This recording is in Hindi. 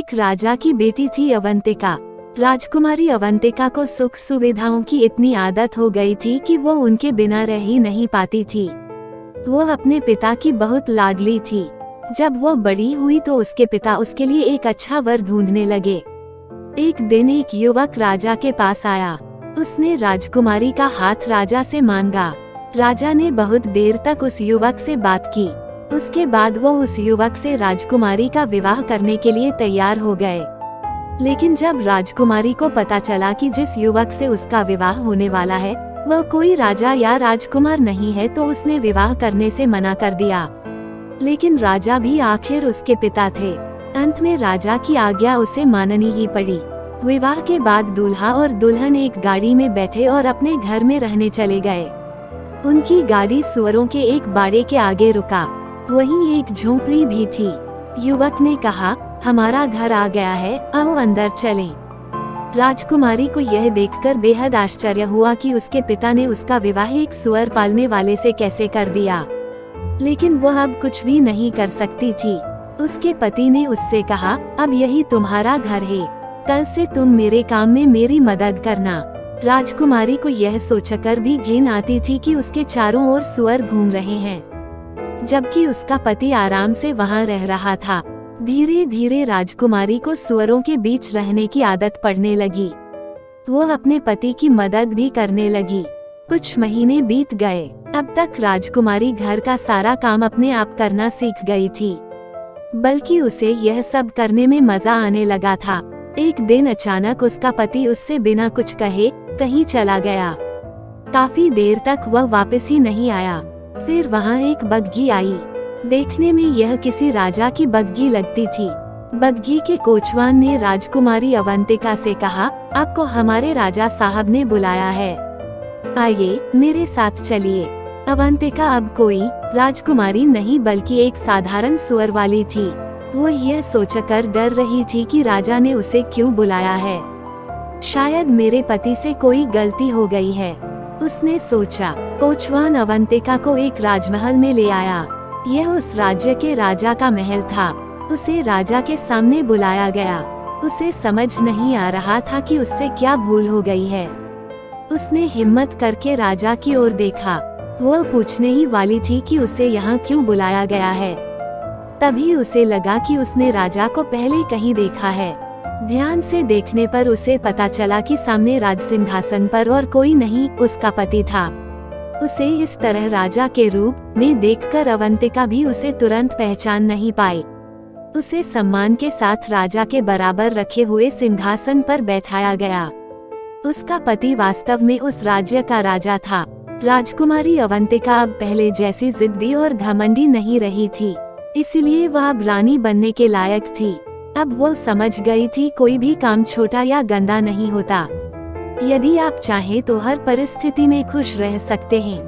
एक राजा की बेटी थी अवंतिका। राजकुमारी अवंतिका को सुख सुविधाओं की इतनी आदत हो गई थी कि वो उनके बिना रह ही नहीं पाती थी। वो अपने पिता की बहुत लाडली थी। जब वो बड़ी हुई तो उसके पिता उसके लिए एक अच्छा वर ढूंढने लगे। एक दिन एक युवक राजा के पास आया। उसने राजकुमारी का हाथ राजा से मांगा। राजा ने बहुत देर तक उस युवक से बात की। उसके बाद वो उस युवक से राजकुमारी का विवाह करने के लिए तैयार हो गए। लेकिन जब राजकुमारी को पता चला कि जिस युवक से उसका विवाह होने वाला है वह कोई राजा या राजकुमार नहीं है तो उसने विवाह करने से मना कर दिया। लेकिन राजा भी आखिर उसके पिता थे। अंत में राजा की आज्ञा उसे माननी ही पड़ी। विवाह के बाद दूल्हा और दुल्हन एक गाड़ी में बैठे और अपने घर में रहने चले गए। उनकी गाड़ी सुअरों के एक बाड़े के आगे रुका। वहीं एक झोंपड़ी भी थी। युवक ने कहा, हमारा घर आ गया है, आओ अंदर चलें। राजकुमारी को यह देखकर बेहद आश्चर्य हुआ कि उसके पिता ने उसका विवाह एक सुअर पालने वाले से कैसे कर दिया। लेकिन वह अब कुछ भी नहीं कर सकती थी। उसके पति ने उससे कहा, अब यही तुम्हारा घर है, कल से तुम मेरे काम में मेरी मदद करना। राजकुमारी को यह सोचकर भी घिन आती थी कि उसके चारों ओर सुअर घूम रहे हैं, जबकि उसका पति आराम से वहां रह रहा था। धीरे धीरे राजकुमारी को सुअरों के बीच रहने की आदत पड़ने लगी। वो अपने पति की मदद भी करने लगी। कुछ महीने बीत गए। अब तक राजकुमारी घर का सारा काम अपने आप करना सीख गई थी, बल्कि उसे यह सब करने में मजा आने लगा था। एक दिन अचानक उसका पति उससे बिना कुछ कहे कहीं चला गया। काफी देर तक वह वापस ही नहीं आया। फिर वहाँ एक बग्घी आई। देखने में यह किसी राजा की बग्घी लगती थी। बग्घी के कोचवान ने राजकुमारी अवंतिका से कहा, आपको हमारे राजा साहब ने बुलाया है, आइए मेरे साथ चलिए। अवंतिका अब कोई राजकुमारी नहीं बल्कि एक साधारण सुअर वाली थी। वो यह सोचकर डर रही थी कि राजा ने उसे क्यों बुलाया है। शायद मेरे पति से कोई गलती हो गई है, उसने सोचा। कोचवान अवंतिका को एक राजमहल में ले आया। यह उस राज्य के राजा का महल था। उसे राजा के सामने बुलाया गया। उसे समझ नहीं आ रहा था कि उससे क्या भूल हो गई है। उसने हिम्मत करके राजा की ओर देखा। वो पूछने ही वाली थी कि उसे यहाँ क्यों बुलाया गया है। तभी उसे लगा कि उसने राजा को पहले कहीं देखा है। ध्यान से देखने पर उसे पता चला कि सामने राजसिंहासन पर और कोई नहीं, उसका पति था। उसे इस तरह राजा के रूप में देखकर अवंतिका भी उसे तुरंत पहचान नहीं पाई। उसे सम्मान के साथ राजा के बराबर रखे हुए सिंहासन पर बैठाया गया। उसका पति वास्तव में उस राज्य का राजा था। राजकुमारी अवंतिका अब पहले जैसी जिद्दी और घमंडी नहीं रही थी, इसलिए वह अब रानी बनने के लायक थी। अब वो समझ गई थी कोई भी काम छोटा या गंदा नहीं होता। यदि आप चाहें तो हर परिस्थिति में खुश रह सकते हैं।